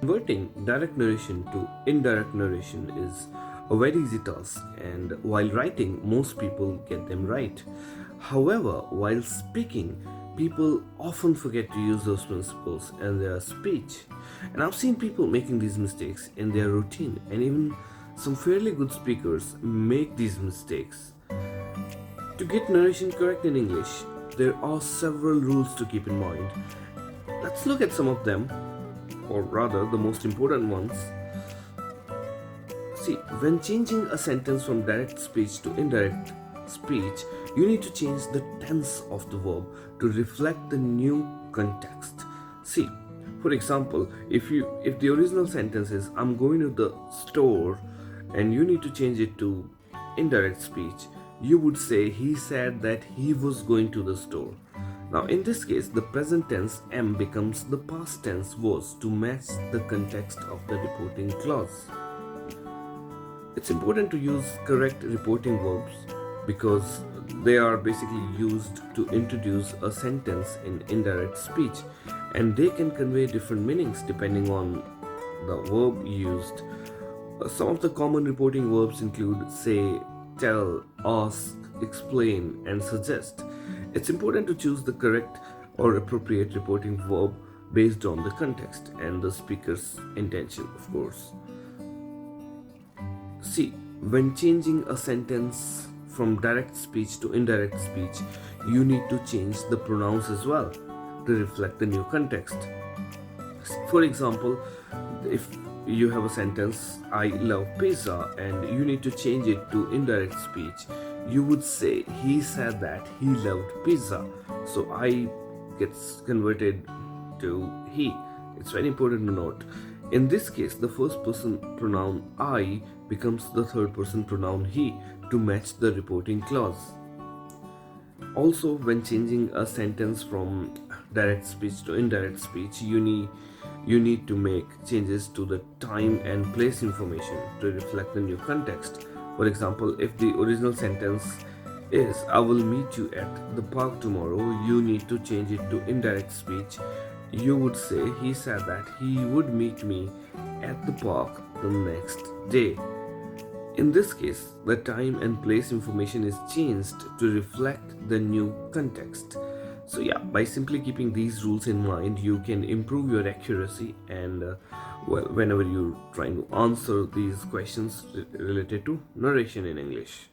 Converting direct narration to indirect narration is a very easy task, and while writing, most people get them right. However, while speaking, people often forget to use those principles in their speech. And I've seen people making these mistakes in their routine, and even some fairly good speakers make these mistakes. To get narration correct in English, there are several rules to keep in mind. Let's look at some of them, or rather, the most important ones. See, when changing a sentence from direct speech to indirect speech, you need to change the tense of the verb to reflect the new context. See, for example, if the original sentence is I'm going to the store and you need to change it to indirect speech, you would say he said that he was going to the store. Now, in this case, the present tense am becomes the past tense was to match the context of the reporting clause. It's important to use correct reporting verbs because they are basically used to introduce a sentence in indirect speech, and they can convey different meanings depending on the verb used. Some of the common reporting verbs include say, tell, ask, explain, and suggest. It's important to choose the correct or appropriate reporting verb based on the context and the speaker's intention, of course. See, when changing a sentence from direct speech to indirect speech, you need to change the pronouns as well to reflect the new context. For example, if you have a sentence, I love pizza, and you need to change it to indirect speech, you would say, he said that he loved pizza. So I gets converted to he. It's very important to note. In this case, the first person pronoun I becomes the third person pronoun he to match the reporting clause. Also, when changing a sentence from direct speech to indirect speech, you need to make changes to the time and place information to reflect the new context. For example, if the original sentence is I will meet you at the park tomorrow, you need to change it to indirect speech. You would say he said that he would meet me at the park the next day. In this case, the time and place information is changed to reflect the new context. So yeah, by simply keeping these rules in mind, you can improve your accuracy and whenever you're trying to answer these questions related to narration in English.